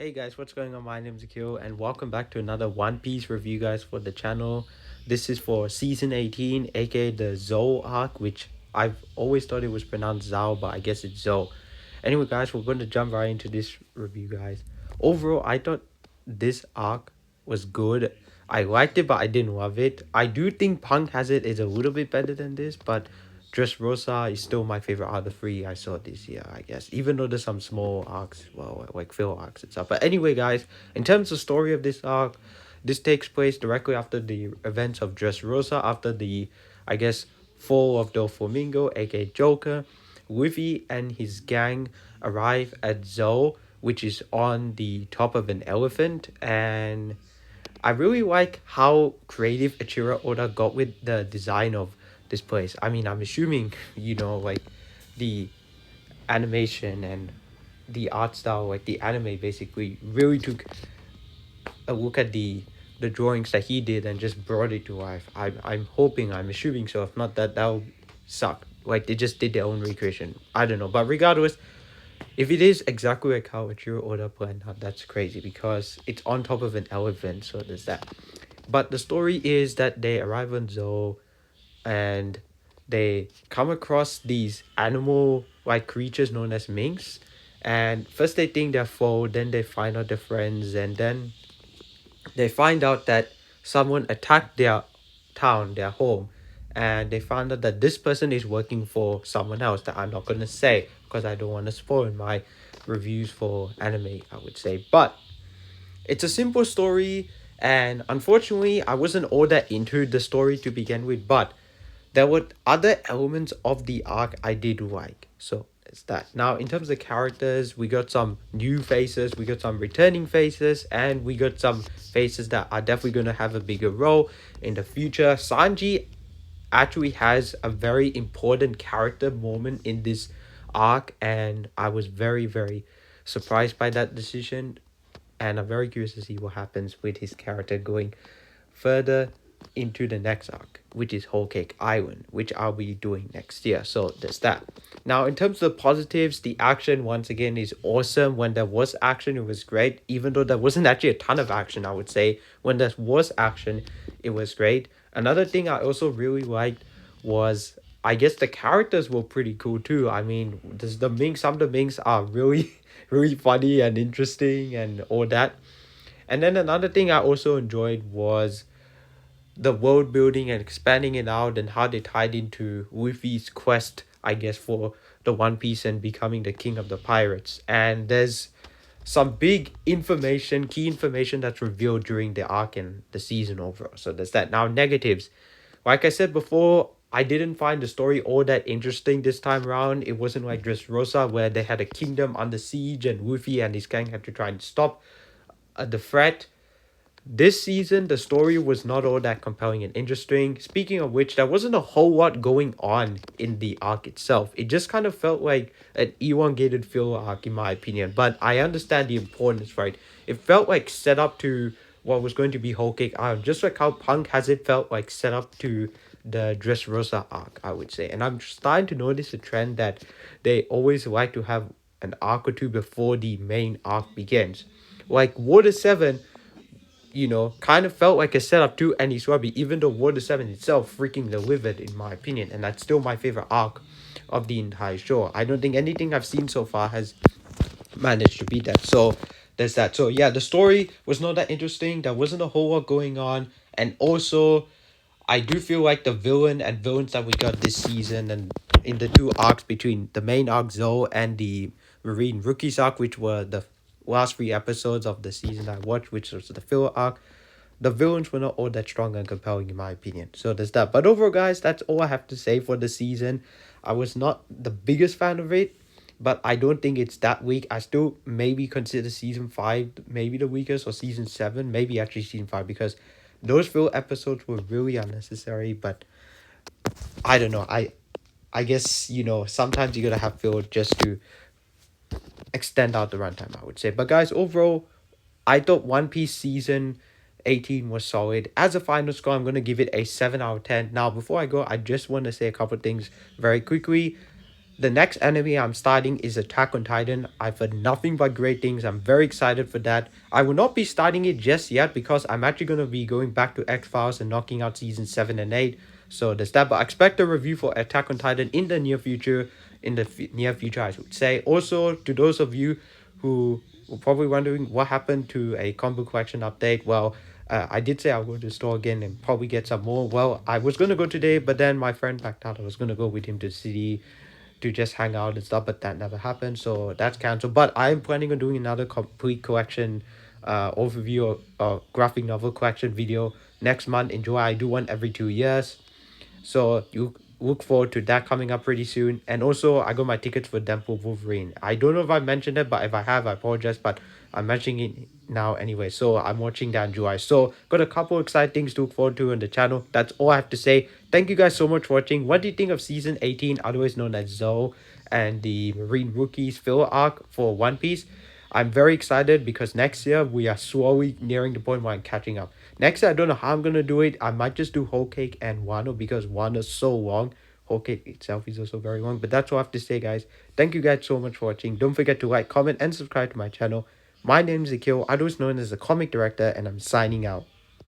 Hey guys, what's going on? My name is Akil and welcome back to another One Piece review guys for the channel. This is for season 18, aka the Zou arc, which I've always thought it was pronounced Zao, but I guess it's Zou. Anyway guys, we're going to jump right into this review guys. Overall, I thought this arc was good. I liked it, but I didn't love it. I do think Punk Has It is a little bit better than this, but Dressrosa is still my favorite out of the three I saw this year, I guess. Even though there's some small arcs, well, like fill arcs and stuff. But anyway, guys, in terms of story of this arc, this takes place directly after the events of Dressrosa, after the, I guess, fall of Doflamingo, aka Joker. Luffy and his gang arrive at Zou, which is on the top of an elephant, and I really like how creative Achiro Oda got with the design of this place. I mean, I'm assuming, like the animation and the art style, like the anime basically really took a look at the drawings that he did and just brought it to life. I'm assuming so. If not, that'll suck. Like they just did their own recreation. I don't know. But regardless, if it is exactly like how Achiro Oda planned out, that's crazy because it's on top of an elephant, so there's that. But the story is that they arrive on Zou and they come across these animal like creatures known as minks. And first they think they're foe, then they find out they're friends, and then they find out that someone attacked their town, their home, and they found out that this person is working for someone else that I'm not gonna say because I don't want to spoil my reviews for anime, I would say. But it's a simple story, and unfortunately, I wasn't all that into the story to begin with, but there were other elements of the arc I did like. So it's that. Now, in terms of characters, we got some new faces, we got some returning faces, and we got some faces that are definitely going to have a bigger role in the future. Sanji actually has a very important character moment in this arc, and I was very, very surprised by that decision, and I'm very curious to see what happens with his character going further into the next arc, which is Whole Cake Island, which I'll be doing next year. So there's that. Now, in terms of the positives, the action once again is awesome. When there was action, it was great. Even though there wasn't actually a ton of action, I would say when there was action, it was great. Another thing I also really liked was I guess the characters were pretty cool too. I mean, there's the Minks. Some of the Minks are really really funny and interesting and all that. And then another thing I also enjoyed was the world building and expanding it out and how they tied into Luffy's quest, I guess, for the One Piece and becoming the king of the pirates. And there's some big information, key information that's revealed during the arc and the season overall. So there's that. Now, negatives. Like I said before, I didn't find the story all that interesting this time around. It wasn't like Dressrosa where they had a kingdom under siege and Luffy and his gang had to try and stop the threat. This season, the story was not all that compelling and interesting. Speaking of which, there wasn't a whole lot going on in the arc itself. It just kind of felt like an elongated filler arc, in my opinion. But I understand the importance, right? It felt like set up to what was going to be Whole Cake Island, just like how Punk Has It felt like set up to the Dressrosa arc, I would say. And I'm starting to notice a trend that they always like to have an arc or two before the main arc begins. Like Water 7, kind of felt like a setup to Enies Lobby, even though Water 7 itself freaking delivered, in my opinion, and that's still my favorite arc of the entire show. I don't think anything I've seen so far has managed to beat that. So there's that. So yeah, the story was not that interesting. There wasn't a whole lot going on, and also I do feel like the villain and villains that we got this season and in the two arcs between the main arc Zou and the Marine Rookies arc, which were the last three episodes of the season I watched, which was the filler arc, the villains were not all that strong and compelling in my opinion. So there's that. But overall, guys, that's all I have to say for the season. I was not the biggest fan of it, but I don't think it's that weak. I still maybe consider season 5 maybe the weakest, or season 7, maybe actually season 5, because those filler episodes were really unnecessary. But I don't know. I guess sometimes you gotta have filler just to extend out the runtime, I would say. But guys, overall, I thought One Piece season 18 was solid. As a final score, I'm gonna give it a 7 out of 10. Now, before I go, I just want to say a couple things very quickly. The next anime I'm starting is Attack on Titan. I've heard nothing but great things. I'm very excited for that. I will not be starting it just yet because I'm actually going to be going back to X Files and knocking out season 7 and 8. So there's that. But I expect a review for Attack on Titan in the near future. In the near future, I should say. Also, to those of you who were probably wondering what happened to a combo collection update, well, I did say I'll go to the store again and probably get some more. Well, I was going to go today, but then my friend backed out. I was going to go with him to the city to just hang out and stuff, but that never happened, so that's canceled. But I'm planning on doing another complete collection overview or graphic novel collection video next month in July. I do one every 2 years, so you look forward to that coming up pretty soon. And also, I got my tickets for Deadpool Wolverine. I don't know if I mentioned it, but if I have, I apologize. But I'm mentioning it now anyway. So I'm watching that in July. So got a couple exciting things to look forward to on the channel. That's all I have to say. Thank you guys so much for watching. What do you think of season 18, otherwise known as Zoe, and the Marine Rookies filler arc for One Piece? I'm very excited because next year we are slowly nearing the point where I'm catching up. Next year, I don't know how I'm gonna do it. I might just do Whole Cake and Wano because Wano is so long. Whole Cake itself is also very long. But that's all I have to say, guys. Thank you guys so much for watching. Don't forget to like, comment, and subscribe to my channel. My name is Akil, otherwise known as the Comic Director, and I'm signing out.